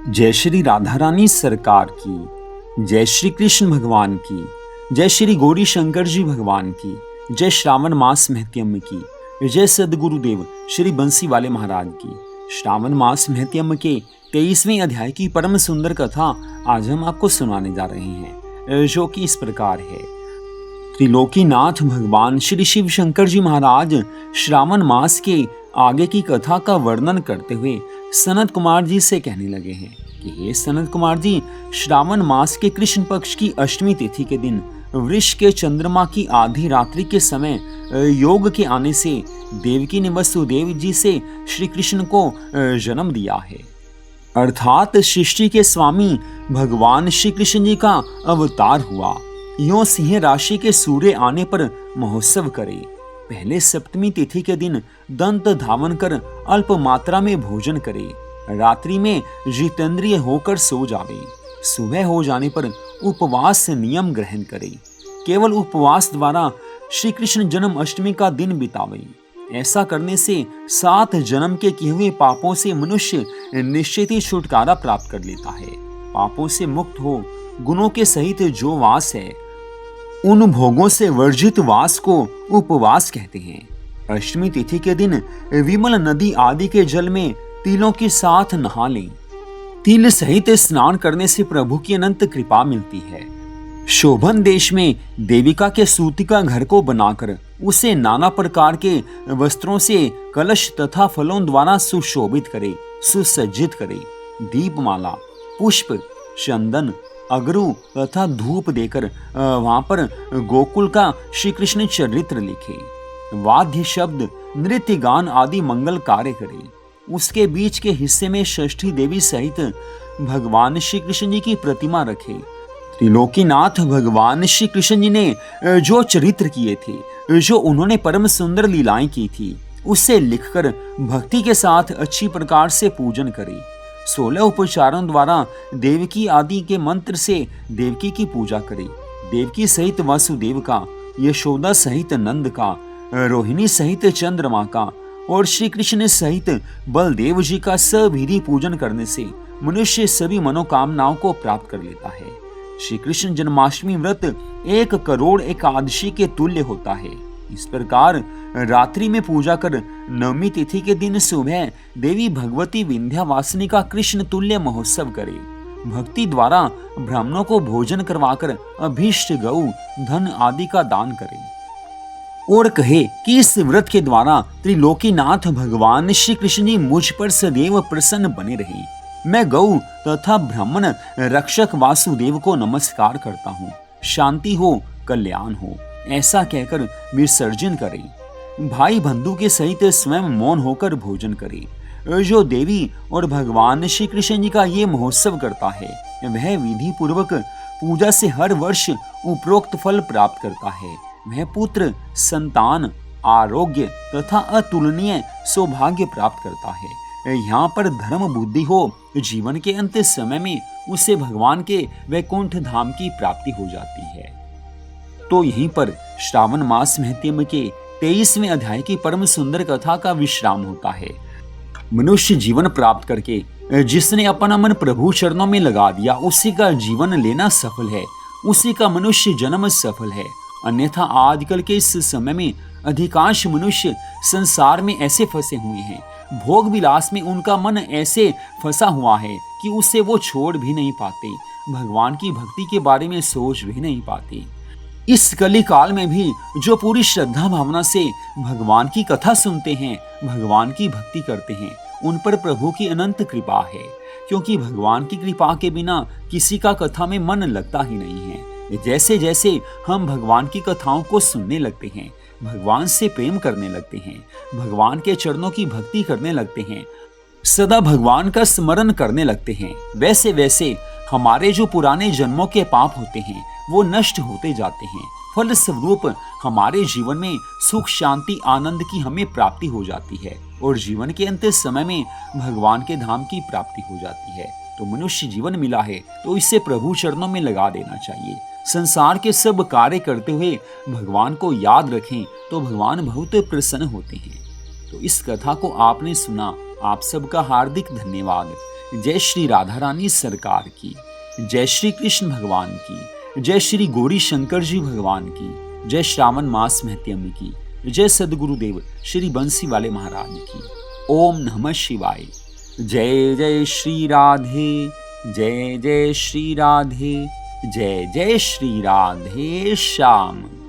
जय श्री राधा रानी सरकार की, जय श्री कृष्ण भगवान की, जय श्री गौरी शंकर जी भगवान की, जय श्रावण मास महत्यम की, जय सदगुरुदेव श्री बंसी वाले महाराज की। श्रावण मास महत्यम के 23वें अध्याय की परम सुंदर कथा आज हम आपको सुनाने जा रहे हैं, जो कि इस प्रकार है। त्रिलोकीनाथ भगवान श्री शिव शंकर जी महाराज श्रावण मास के आगे की कथा का वर्णन करते हुए सनत कुमार जी से कहने लगे हैं कि हे सनत कुमार जी, श्रावण मास के कृष्ण पक्ष की अष्टमी तिथि के दिन वृष के चंद्रमा की आधी रात्रि के समय योग के आने से देवकी ने वसुदेव जी से श्री कृष्ण को जन्म दिया है। अर्थात सृष्टि के स्वामी भगवान श्री कृष्ण जी का अवतार हुआ। यों सिंह राशि के सूर्य आने पर महोत्सव करे। पहले सप्तमी तिथि के दिन दंत धावन कर अल्प मात्रा में भोजन करे। रात्रि में जितेंद्रिय होकर सो जावे। सुबह हो जाने पर उपवास नियम ग्रहण करे। केवल उपवास द्वारा श्री कृष्ण जन्म अष्टमी का दिन बितावे। ऐसा करने से 7 जन्म के किए हुए पापों से मनुष्य निश्चित ही छुटकारा प्राप्त कर लेता है। पापों से मुक्त हो गुणों के सहित जो वास है, उन भोगों से वर्जित वास को उपवास कहते हैं। अष्टमी तिथि के दिन विमल नदी आदि के जल में तिलों के साथ नहा लें। तिल सहित स्नान करने से प्रभु की अनंत कृपा मिलती है। शोभन देश में देविका के सूती का घर को बनाकर उसे नाना प्रकार के वस्त्रों से कलश तथा फलों द्वारा सुशोभित करे, सुसज्जित करे। दीपमाला, पुष्प, चंदन, अगरू तथा धूप देकर वहां पर गोकुल का श्री कृष्ण चरित्र लिखे। वाद्य शब्द, नृत्य गान आदि मंगल कार्य करे। उसके बीच के हिस्से में षष्ठी देवी सहित भगवान श्री कृष्ण जी की प्रतिमा रखे। त्रिलोकीनाथ भगवान श्री कृष्ण जी ने जो चरित्र किए थे, जो उन्होंने परम सुंदर लीलाएं की थी, उससे लिखकर भक्ति के साथ अच्छी प्रकार से पूजन करे। 16 उपचारों द्वारा देवकी आदि के मंत्र से देवकी की पूजा करे। देवकी सहित वासुदेव का, यशोदा सहित नंद का, रोहिणी सहित चंद्रमा का और श्री कृष्ण सहित बलदेव जी का सविधि पूजन करने से मनुष्य सभी मनोकामनाओं को प्राप्त कर लेता है। श्री कृष्ण जन्माष्टमी व्रत 1 करोड़ एकादशी के तुल्य होता है। इस प्रकार रात्रि में पूजा कर नवमी तिथि के दिन सुबह देवी भगवती विंध्यावासिनी का कृष्ण तुल्य महोत्सव करे। भक्ति द्वारा ब्राह्मणों को भोजन करवाकर अभीष्ट गौ, धन आदि का दान करे और कहे कि इस व्रत के द्वारा त्रिलोकीनाथ भगवान श्री कृष्ण जी मुझ पर सदैव प्रसन्न बने रहे। मैं गौ तथा ब्राह्मण रक्षक वासुदेव को नमस्कार करता हूँ। शांति हो, कल्याण हो, ऐसा कहकर विसर्जन करे। भाई बंधु के सहित स्वयं मौन होकर भोजन करे। जो देवी और भगवान श्री कृष्ण जी का ये महोत्सव करता है, वह विधि पूर्वक पूजा से हर वर्ष उपरोक्त फल प्राप्त करता है। वह पुत्र, संतान, आरोग्य तथा अतुलनीय सौभाग्य प्राप्त करता है। यहाँ पर धर्म बुद्धि हो, जीवन के अंत समय में उसे भगवान के वैकुंठ धाम की प्राप्ति हो जाती है। तो यहीं पर श्रावण मास महत्यम के 23वें अध्याय की परम सुंदर कथा का विश्राम होता है। मनुष्य जीवन प्राप्त करके जिसने अपना मन प्रभु चरणों में लगा दिया, उसी का जीवन लेना सफल है, उसी का मनुष्य जन्म सफल है। अन्यथा आजकल के इस समय में अधिकांश मनुष्य संसार में ऐसे फंसे हुए हैं, भोग विलास में उनका मन ऐसे फंसा हुआ है कि उसे वो छोड़ भी नहीं पाते, भगवान की भक्ति के बारे में सोच भी नहीं पाते। इस कली काल में भी जो पूरी श्रद्धा भावना से भगवान की कथा सुनते हैं, भगवान की भक्ति करते हैं, उन पर प्रभु की अनंत कृपा है। क्योंकि भगवान की कृपा के बिना किसी का कथा में मन लगता ही नहीं है। जैसे जैसे हम भगवान की कथाओं को सुनने लगते हैं, भगवान से प्रेम करने लगते हैं, भगवान के चरणों की भक्ति करने लगते हैं, सदा भगवान का स्मरण करने लगते हैं, वैसे वैसे हमारे जो पुराने जन्मों के पाप होते हैं वो नष्ट होते जाते हैं। फल स्वरूप हमारे जीवन में सुख, शांति, आनंद की हमें प्राप्ति हो जाती है और जीवन के अंत समय में भगवान के धाम की प्राप्ति हो जाती है। तो मनुष्य जीवन मिला है तो इसे प्रभु चरणों में लगा देना चाहिए। संसार के सब कार्य करते हुए भगवान को याद रखें तो भगवान बहुत प्रसन्न होते हैं। तो इस कथा को आपने सुना, आप सबका हार्दिक धन्यवाद। जय श्री राधा रानी सरकार की, जय श्री कृष्ण भगवान की, जय श्री गौरी शंकर जी भगवान की, जय श्रावण मास महत्यम की, जय सदगुरुदेव श्री बंसी वाले महाराज की। ओम नमः शिवाय। जय जय श्री राधे, जय जय श्री राधे, जय जय श्री राधे श्याम।